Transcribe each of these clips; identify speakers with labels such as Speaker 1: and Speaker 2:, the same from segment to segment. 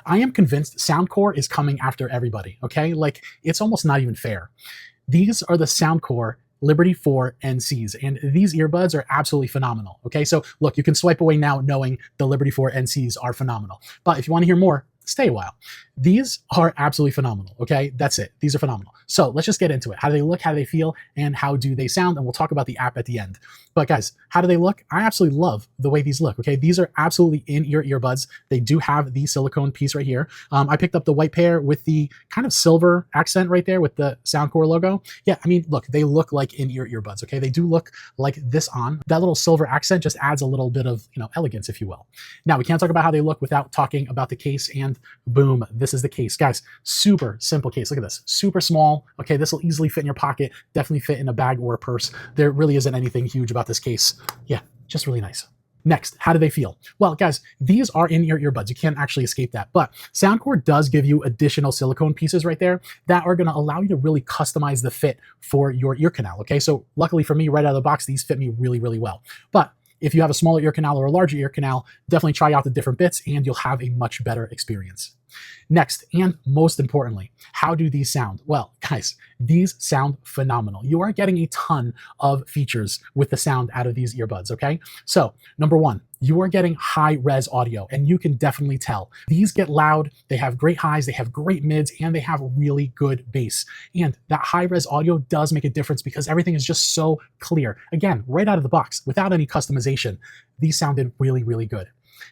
Speaker 1: I am convinced soundcore is coming after everybody, okay? Like, it's almost not even fair. These are the soundcore Liberty 4 NCs, and these earbuds are absolutely phenomenal, okay? So look, you can swipe away now knowing the Liberty 4 NCs are phenomenal. But if you want to hear more, stay a while. These are absolutely phenomenal, okay? That's it. These are phenomenal. So let's just get into it. How do they look, how do they feel, and how do they sound? And we'll talk about the app at the end. But guys, how do they look? I absolutely love the way these look, okay? These are absolutely in-ear earbuds. They do have the silicone piece right here. I picked up the white pair with the kind of silver accent right there with the Soundcore logo. Yeah, I mean, look, they look like in-ear earbuds, okay? They do look like this on. That little silver accent just adds a little bit of, elegance, if you will. Now, we can't talk about how they look without talking about the case, and boom, this is the case. Guys, super simple case. Look at this. Super small. Okay, this will easily fit in your pocket, definitely fit in a bag or a purse. There really isn't anything huge about this case. Yeah, just really nice. Next, how do they feel? Well, guys, these are in-ear earbuds. You can't actually escape that. But Soundcore does give you additional silicone pieces right there that are going to allow you to really customize the fit for your ear canal. Okay, so luckily for me, right out of the box, these fit me really, really well. But if you have a smaller ear canal or a larger ear canal, definitely try out the different bits and you'll have a much better experience. Next, and most importantly, how do these sound? Well, guys, these sound phenomenal. You are getting a ton of features with the sound out of these earbuds, okay? So, number one, you are getting high-res audio, and you can definitely tell. These get loud, they have great highs, they have great mids, and they have really good bass. And that high-res audio does make a difference because everything is just so clear. Again, right out of the box, without any customization, these sounded really, really good.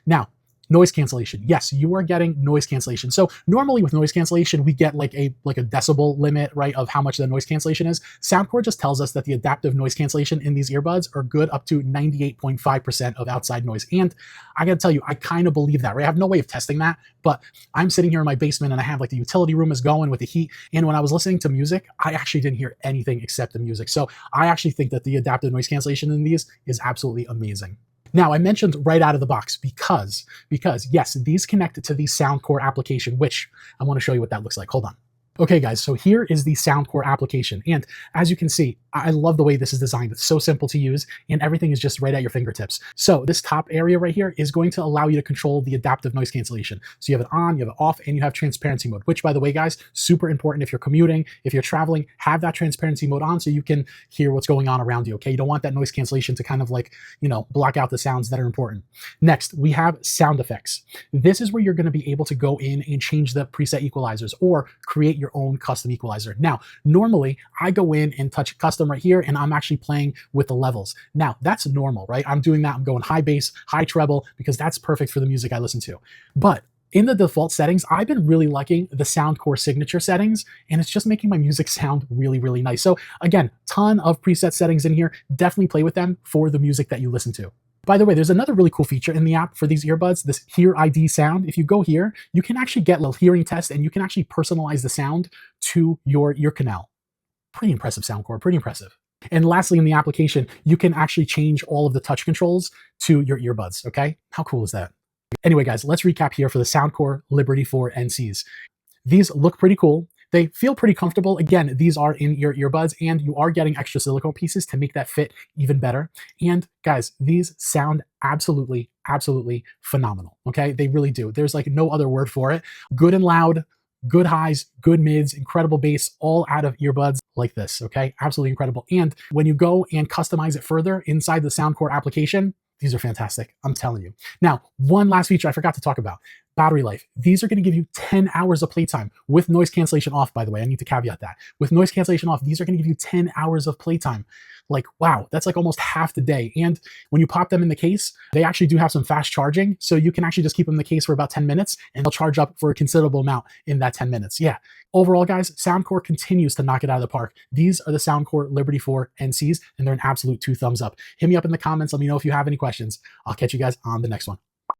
Speaker 1: Now, noise cancellation. Yes, you are getting noise cancellation. So normally with noise cancellation, we get like a decibel limit, right, of how much the noise cancellation is. Soundcore just tells us that the adaptive noise cancellation in these earbuds are good up to 98.5% of outside noise. And I gotta tell you, I kind of believe that, right? I have no way of testing that, but I'm sitting here in my basement and I have like the utility room is going with the heat. And when I was listening to music, I actually didn't hear anything except the music. So I actually think that the adaptive noise cancellation in these is absolutely amazing. Now, I mentioned right out of the box because yes, these connect to the Soundcore application, which I want to show you what that looks like. Hold on. Okay, guys, so here is the Soundcore application. And as you can see, I love the way this is designed. It's so simple to use and everything is just right at your fingertips. So this top area right here is going to allow you to control the adaptive noise cancellation. So you have it on, you have it off, and you have transparency mode, which by the way, guys, super important if you're commuting, if you're traveling, have that transparency mode on so you can hear what's going on around you, okay? You don't want that noise cancellation to kind of like, block out the sounds that are important. Next, we have sound effects. This is where you're gonna be able to go in and change the preset equalizers or create your own custom equalizer. Now, normally I go in and touch custom right here and I'm actually playing with the levels. Now, that's normal, right? I'm doing that. I'm going high bass, high treble, because that's perfect for the music I listen to. But in the default settings, I've been really liking the Soundcore signature settings, and it's just making my music sound really, really nice. So again, ton of preset settings in here. Definitely play with them for the music that you listen to. By the way, there's another really cool feature in the app for these earbuds, this Hear ID sound. If you go here, you can actually get a little hearing test and you can actually personalize the sound to your ear canal. Pretty impressive, Soundcore, pretty impressive. And lastly, in the application, you can actually change all of the touch controls to your earbuds, okay? How cool is that? Anyway, guys, let's recap here for the Soundcore Liberty 4 NCs. These look pretty cool. They feel pretty comfortable. Again, these are in-ear earbuds and you are getting extra silicone pieces to make that fit even better. And guys, these sound absolutely, absolutely phenomenal, okay? They really do. There's like no other word for it. Good and loud, good highs, good mids, incredible bass, all out of earbuds like this, okay? Absolutely incredible. And when you go and customize it further inside the Soundcore application, these are fantastic, I'm telling you. Now, one last feature I forgot to talk about, battery life. These are gonna give you 10 hours of playtime with noise cancellation off, by the way. I need to caveat that. With noise cancellation off, these are gonna give you 10 hours of playtime. Like, wow, that's like almost half the day. And when you pop them in the case, they actually do have some fast charging. So you can actually just keep them in the case for about 10 minutes and they'll charge up for a considerable amount in that 10 minutes. Yeah. Overall, guys, Soundcore continues to knock it out of the park. These are the Soundcore Liberty 4 NCs, and they're an absolute 2 thumbs up. Hit me up in the comments. Let me know if you have any questions. I'll catch you guys on the next one.